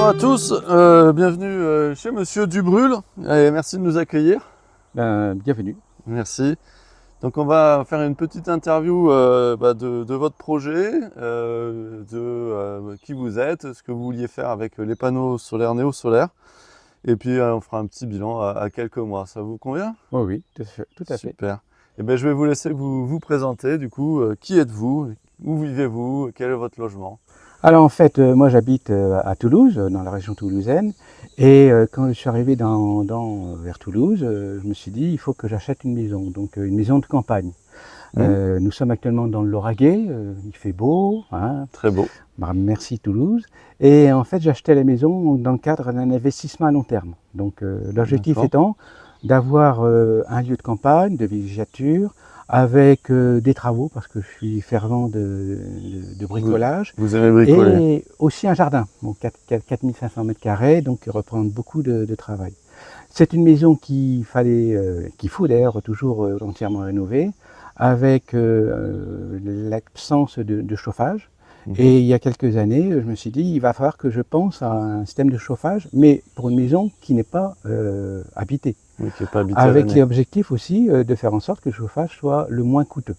Bonjour à tous, bienvenue chez Monsieur Dubrul et merci de nous accueillir. Bienvenue. Merci. Donc on va faire une petite interview de votre projet, qui vous êtes, ce que vous vouliez faire avec les panneaux solaires néo-solaires. Et puis on fera un petit bilan à quelques mois. Ça vous convient? Oh oui, tout à fait. Super. Et ben, je vais vous laisser vous présenter du coup. Qui êtes-vous? Où vivez-vous? Quel est votre logement? Alors en fait, moi j'habite à Toulouse, dans la région toulousaine, et quand je suis arrivé vers Toulouse, je me suis dit il faut que j'achète une maison, donc une maison de campagne. Nous sommes actuellement dans le Lauragais, il fait beau, hein. Très beau. Bah, merci Toulouse. Et en fait, j'ai acheté la maison dans le cadre d'un investissement à long terme. Donc l'objectif étant d'avoir un lieu de campagne, de villégiature, avec des travaux, parce que je suis fervent de bricolage. Vous aimez bricoler. Et aussi un jardin, donc 4500 m², donc qui représente beaucoup de travail. C'est une maison qu'il faut d'ailleurs toujours entièrement rénover, avec l'absence de chauffage. Et il y a quelques années, je me suis dit, il va falloir que je pense à un système de chauffage, mais pour une maison qui n'est pas habitée. Oui, qui n'est pas habitée avec l'objectif aussi de faire en sorte que le chauffage soit le moins coûteux.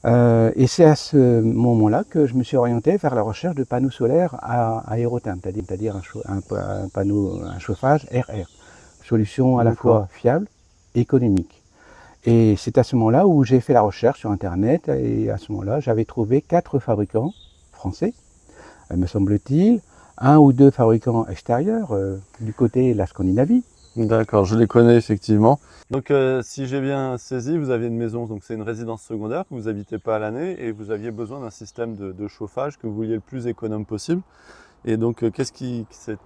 Et c'est à ce moment-là que je me suis orienté vers la recherche de panneaux solaires à aérotherme, c'est-à-dire un chauffage RR. Solution à la fois fiable et économique. Et c'est à ce moment-là où j'ai fait la recherche sur Internet, et à ce moment-là, j'avais trouvé 4 fabricants français, me semble-t-il, 1 ou 2 fabricants extérieurs, du côté de la Scandinavie. D'accord, je les connais effectivement. Donc si j'ai bien saisi, vous aviez une maison, donc c'est une résidence secondaire que vous n'habitez pas à l'année et vous aviez besoin d'un système de chauffage que vous vouliez le plus économe possible. Et donc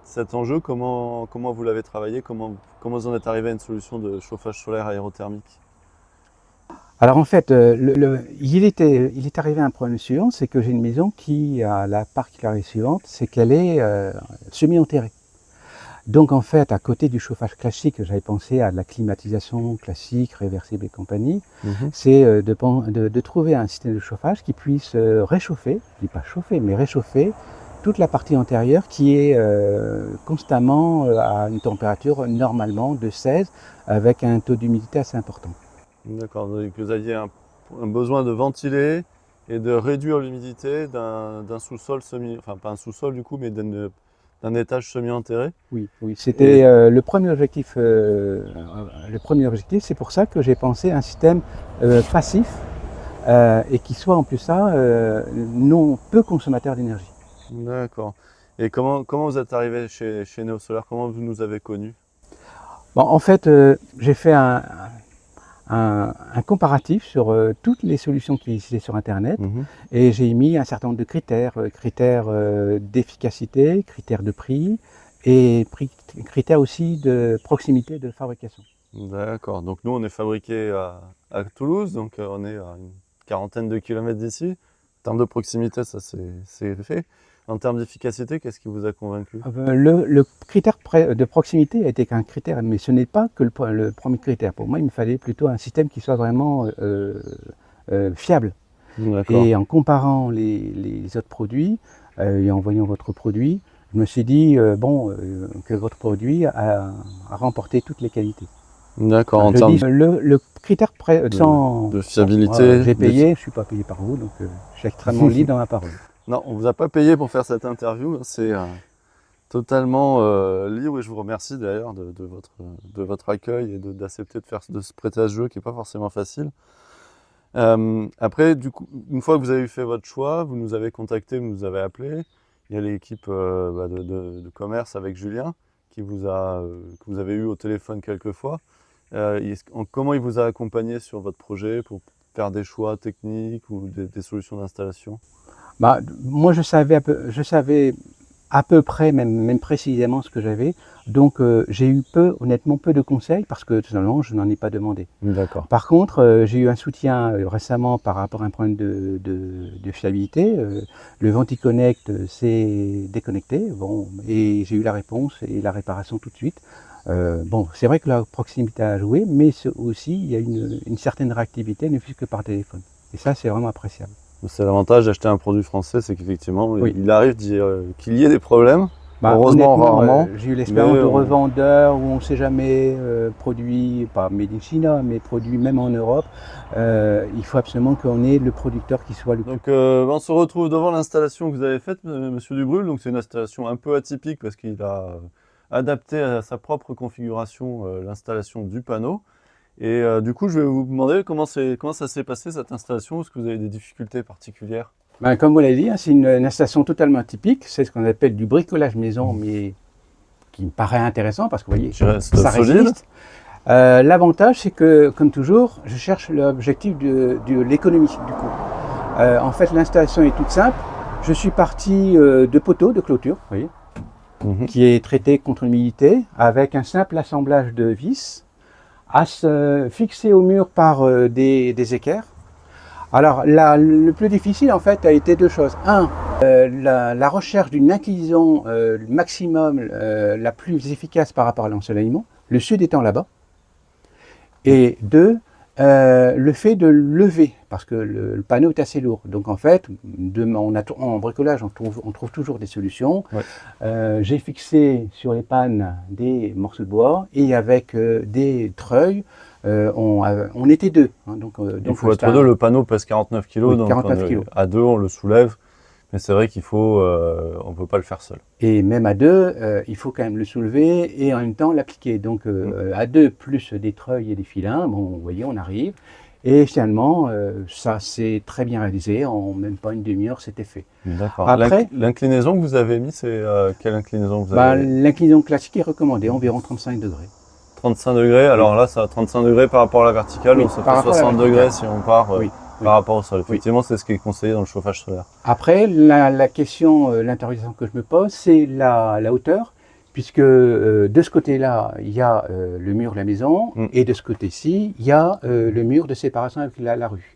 cet enjeu, comment vous l'avez travaillé, comment vous en êtes arrivé à une solution de chauffage solaire aérothermique? Alors en fait, il est arrivé un problème suivant, c'est que j'ai une maison qui a la particularité suivante, c'est qu'elle est semi-enterrée. Donc en fait, à côté du chauffage classique, j'avais pensé à de la climatisation classique, réversible et compagnie, c'est de trouver un système de chauffage qui puisse réchauffer, je ne dis pas chauffer, mais réchauffer toute la partie antérieure qui est constamment à une température normalement de 16 avec un taux d'humidité assez important. D'accord, donc vous aviez un besoin de ventiler et de réduire l'humidité d'un sous-sol enfin pas un sous-sol du coup, mais d'un étage semi-enterré. Oui, c'était le premier objectif. C'est pour ça que j'ai pensé à un système passif et qui soit en plus ça non peu consommateur d'énergie. D'accord. Et comment vous êtes arrivé chez Neosolar? Comment vous nous avez connus? Bon, en fait, j'ai fait un comparatif sur toutes les solutions qui existaient sur Internet et j'ai mis un certain nombre de critères, d'efficacité, critères de prix et critères aussi de proximité de fabrication. D'accord, donc nous on est fabriqué à Toulouse, donc on est à une quarantaine de kilomètres d'ici. En termes de proximité, ça c'est fait. En termes d'efficacité, qu'est-ce qui vous a convaincu? Le critère de proximité a été qu'un critère, mais ce n'est pas que le premier critère. Pour moi, il me fallait plutôt un système qui soit vraiment fiable. Et en comparant les autres produits et en voyant votre produit, je me suis dit que votre produit a remporté toutes les qualités. D'accord, le critère de fiabilité. J'ai payé, je ne suis pas payé par vous, donc je suis extrêmement libre dans ma parole. Non, on ne vous a pas payé pour faire cette interview, c'est totalement libre et je vous remercie d'ailleurs de votre accueil et d'accepter de se prêter à ce jeu qui n'est pas forcément facile. Après, du coup, une fois que vous avez fait votre choix, vous nous avez contacté, vous nous avez appelé. Il y a l'équipe de commerce avec Julien que vous avez eu au téléphone quelques fois. Comment il vous a accompagné sur votre projet pour faire des choix techniques ou des solutions d'installation? Moi, je savais à peu près, même précisément ce que j'avais. Donc, j'ai eu honnêtement peu de conseils parce que tout simplement, je n'en ai pas demandé. D'accord. Par contre, j'ai eu un soutien récemment par rapport à un problème de fiabilité. Le VentiConnect s'est déconnecté, et j'ai eu la réponse et la réparation tout de suite. C'est vrai que la proximité a joué, mais aussi il y a une certaine réactivité, ne fût-ce que par téléphone. Et ça, c'est vraiment appréciable. C'est l'avantage d'acheter un produit français, c'est qu'effectivement, il arrive qu'il y ait des problèmes. Heureusement, honnêtement, rarement. j'ai eu l'expérience mais de on- revendeur où on ne sait jamais produit, pas made in China, mais produit même en Europe. Il faut absolument qu'on ait le producteur qui soit le plus. Donc, on se retrouve devant l'installation que vous avez faite, Monsieur Dubrul. Donc, c'est une installation un peu atypique parce qu'il a adapté à sa propre configuration l'installation du panneau. Et du coup, je vais vous demander comment ça s'est passé cette installation. Est-ce que vous avez des difficultés particulières? Ben, comme vous l'avez dit, hein, c'est une installation totalement atypique. C'est ce qu'on appelle du bricolage maison, mais qui me paraît intéressant parce que vous voyez, Je reste ça solide. résiste. L'avantage, c'est que, comme toujours, je cherche l'objectif de l'économie du coup. En fait, l'installation est toute simple. Je suis parti de poteaux de clôture, vous voyez, Mhm. qui est traité contre l'humidité avec un simple assemblage de vis fixé au mur par des équerres. Alors, le plus difficile, en fait, a été deux choses. Un, la recherche d'une inclinaison maximum la plus efficace par rapport à l'ensoleillement, le sud étant là-bas. Et deux, le fait de lever, parce que le panneau est assez lourd. Donc, en fait, en bricolage, on trouve toujours des solutions. Ouais. J'ai fixé sur les pannes des morceaux de bois et avec des treuils, on était deux. Hein, Il faut être deux. Le panneau pèse 49 kg, Oui, donc 49 kilos. à deux, on le soulève. Mais c'est vrai on ne peut pas le faire seul. Et même à deux, il faut quand même le soulever et en même temps l'appliquer. Donc à deux, plus des treuils et des filins, bon, vous voyez, on arrive. Et finalement, ça s'est très bien réalisé. En même pas une demi-heure, c'était fait. D'accord. Après, L'inclinaison que vous avez mis, c'est quelle inclinaison vous bah, avez? l'inclinaison classique est recommandée, environ 35 degrés. 35 degrés. Alors là, ça a 35 degrés par rapport à la verticale, Oui, donc ça par fait rapport à la 60 degrés verticale. si on part Oui, oui. par rapport au sol. Oui. Effectivement, c'est ce qui est conseillé dans le chauffage solaire. Après, la question, l'interrogation que je me pose, c'est la hauteur, puisque de ce côté-là, il y a le mur de la maison, et de ce côté-ci, il y a le mur de séparation avec la rue.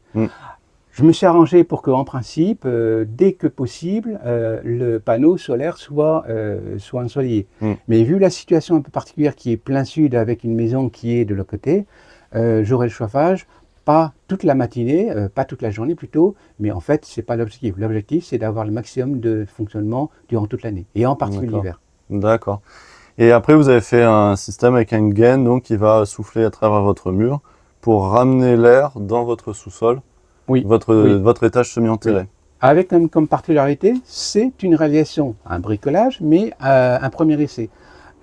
Je me suis arrangé pour qu'en principe, dès que possible, le panneau solaire soit ensoleillé. Mais vu la situation un peu particulière qui est plein sud avec une maison qui est de l'autre côté, j'aurai le chauffage, pas toute la matinée, pas toute la journée plutôt, mais en fait, ce n'est pas l'objectif. L'objectif, c'est d'avoir le maximum de fonctionnement durant toute l'année, et en particulier l'hiver. D'accord. Et après, vous avez fait un système avec une gaine donc, qui va souffler à travers votre mur pour ramener l'air dans votre sous-sol, Oui. votre étage semi-enterré. Oui. Avec comme particularité, c'est une réalisation, un bricolage, mais un premier essai.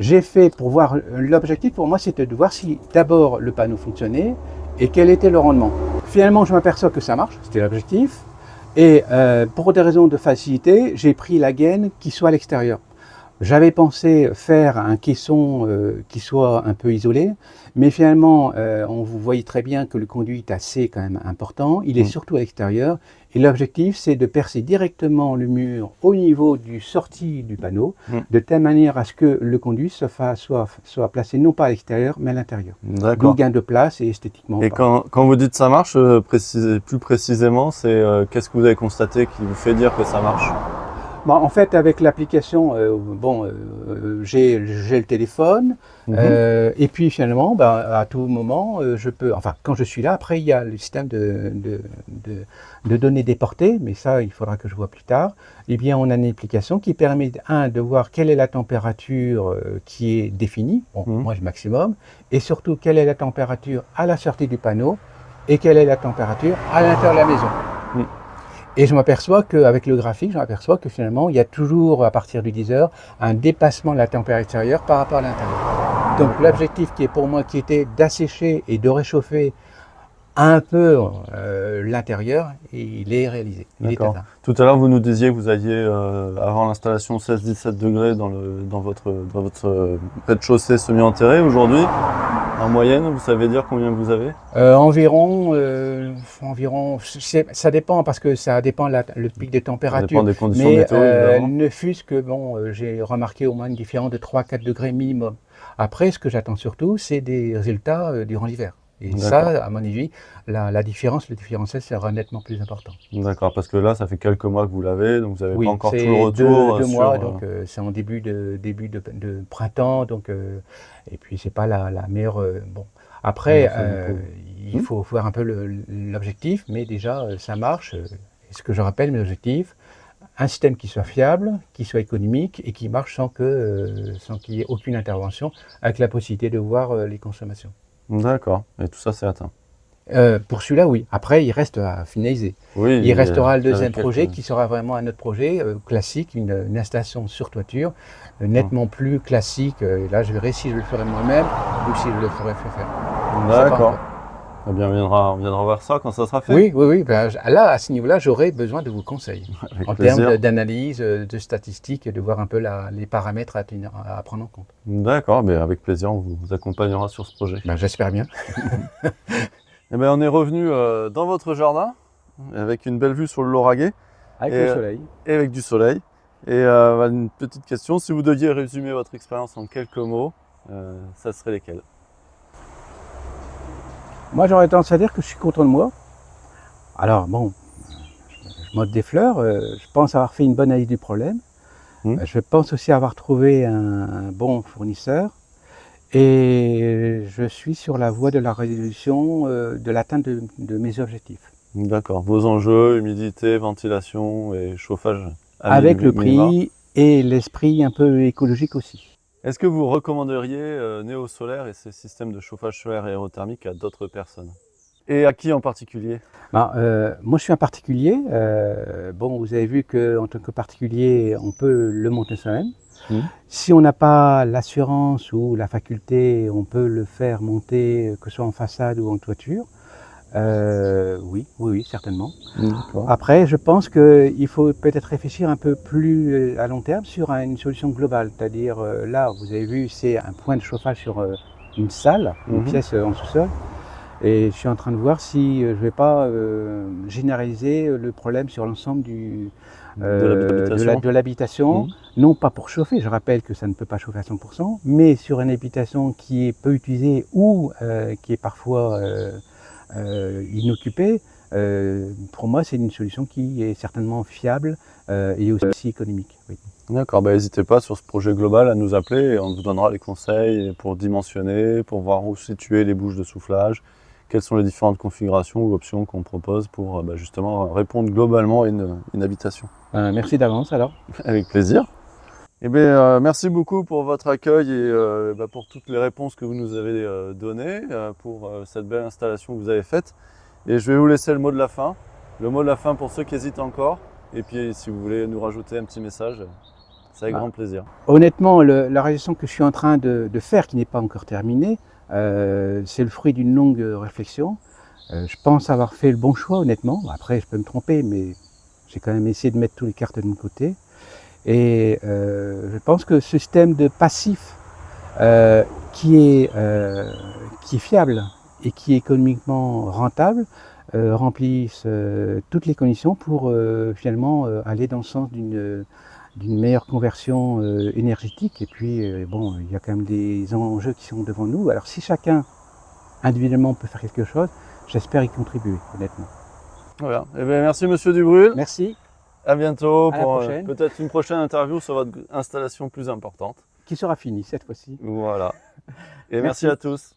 J'ai fait pour voir, l'objectif pour moi, c'était de voir si d'abord le panneau fonctionnait et quel était le rendement. Finalement, je m'aperçois que ça marche, c'était l'objectif. Et pour des raisons de facilité, j'ai pris la gaine qui soit à l'extérieur. J'avais pensé faire un caisson qui soit un peu isolé, mais finalement, vous voyez très bien que le conduit est assez quand même important. Il est surtout à l'extérieur. Et l'objectif, c'est de percer directement le mur au niveau du sortie du panneau, de telle manière à ce que le conduit soit placé non pas à l'extérieur, mais à l'intérieur. Donc gain de place et esthétiquement. Et quand vous dites ça marche, plus précisément, c'est qu'est-ce que vous avez constaté qui vous fait dire que ça marche? Bon, en fait, avec l'application, j'ai le téléphone, et puis finalement, à tout moment, je peux. Enfin, quand je suis là, après, il y a le système de données déportées, mais ça, il faudra que je vois plus tard. Eh bien, on a une application qui permet, de voir quelle est la température qui est définie, bon, moi, le maximum, et surtout, quelle est la température à la sortie du panneau, et quelle est la température à l'intérieur de la maison. Et je m'aperçois qu'avec le graphique, finalement, il y a toujours, à partir du 10 heures, un dépassement de la température extérieure par rapport à l'intérieur. Donc l'objectif qui est pour moi, qui était d'assécher et de réchauffer un peu l'intérieur, il est réalisé. Il est atteint. Tout à l'heure, vous nous disiez que vous aviez, avant l'installation, 16-17 degrés dans votre rez-de-chaussée semi-enterré. Aujourd'hui, en moyenne, vous savez dire combien vous avez? Environ, ça dépend parce que ça dépend le pic de température. Ça dépend des conditions météo, évidemment. Ne fût-ce que, j'ai remarqué au moins une différence de 3-4 degrés minimum. Après, ce que j'attends surtout, c'est des résultats durant l'hiver. Et ça, à mon avis, la différence, le différentiel sera nettement plus important. D'accord, parce que là, ça fait quelques mois que vous l'avez, donc vous n'avez pas encore tout le retour. Deux mois, donc c'est en début de printemps, donc et puis c'est pas la meilleure. Bon, après, il faut voir un peu l'objectif, mais déjà ça marche. Ce que je rappelle, mes objectifs, un système qui soit fiable, qui soit économique et qui marche sans qu'il y ait aucune intervention, avec la possibilité de voir les consommations. D'accord. Et tout ça, c'est atteint. Pour celui-là, oui. Après, il reste à finaliser. Oui, Il restera le avec deuxième projet quelques- qui sera vraiment un autre projet classique, une installation sur toiture, nettement plus classique. Et là, je verrai si je le ferai moi-même ou si je le ferai faire. Je sais pas D'accord. encore. Eh bien, on viendra voir ça quand ça sera fait. Oui, oui, oui. Ben, là, à ce niveau-là, j'aurai besoin de vos conseils Avec en plaisir. termes d'analyse, de statistiques, et de voir un peu les paramètres à prendre en compte. D'accord, mais avec plaisir, on vous accompagnera sur ce projet. Ben, j'espère bien. Eh bien, on est revenu dans votre jardin, avec une belle vue sur le Lauragais Avec Et, le soleil. et avec du soleil. Et une petite question, si vous deviez résumer votre expérience en quelques mots, ça serait lesquels? Moi, j'aurais tendance à dire que je suis content de moi. Alors, bon, je m'ôte des fleurs. Je pense avoir fait une bonne analyse du problème. Je pense aussi avoir trouvé un bon fournisseur. Et je suis sur la voie de la résolution, de l'atteinte de mes objectifs. D'accord. Vos enjeux, humidité, ventilation et chauffage à Avec le minima. prix et l'esprit un peu écologique aussi. Est-ce que vous recommanderiez Néo Solaire et ces systèmes de chauffage solaire aérothermique à d'autres personnes? Et à qui en particulier? Ben, moi, je suis un particulier. Bon, vous avez vu qu'en tant que particulier, on peut le monter soi-même. Si on n'a pas l'assurance ou la faculté, on peut le faire monter, que ce soit en façade ou en toiture. Oui, certainement. Après, je pense qu'il faut peut-être réfléchir un peu plus à long terme sur une solution globale. C'est-à-dire, là, vous avez vu, c'est un point de chauffage sur une salle, une pièce en sous-sol. Et je suis en train de voir si je ne vais pas généraliser le problème sur l'ensemble de l'habitation. Non pas pour chauffer, je rappelle que ça ne peut pas chauffer à 100%, mais sur une habitation qui est peu utilisée ou qui est parfois inoccupée. Pour moi, c'est une solution qui est certainement fiable et aussi économique. Oui. D'accord, n'hésitez pas sur ce projet global à nous appeler et on vous donnera les conseils pour dimensionner, pour voir où situer les bouches de soufflage, quelles sont les différentes configurations ou options qu'on propose pour justement répondre globalement à une habitation. Merci d'avance alors. Avec plaisir. Eh bien, merci beaucoup pour votre accueil et pour toutes les réponses que vous nous avez données, pour cette belle installation que vous avez faite. Et je vais vous laisser le mot de la fin. Le mot de la fin pour ceux qui hésitent encore. Et puis si vous voulez nous rajouter un petit message, c'est avec grand plaisir. Honnêtement, la réalisation que je suis en train de faire, qui n'est pas encore terminée, c'est le fruit d'une longue réflexion. Je pense avoir fait le bon choix, honnêtement. Après, je peux me tromper, mais j'ai quand même essayé de mettre toutes les cartes de mon côté. Et je pense que ce système de passif qui est fiable et qui est économiquement rentable remplissent toutes les conditions pour finalement aller dans le sens d'une meilleure conversion énergétique. Et puis, bon, il y a quand même des enjeux qui sont devant nous. Alors si chacun individuellement peut faire quelque chose, j'espère y contribuer, honnêtement. Voilà. Eh bien, merci Monsieur Dubrul. Merci. À bientôt À la pour prochaine. peut-être une prochaine interview sur votre installation plus importante. Qui sera fini cette fois-ci. Voilà. Et merci à tous.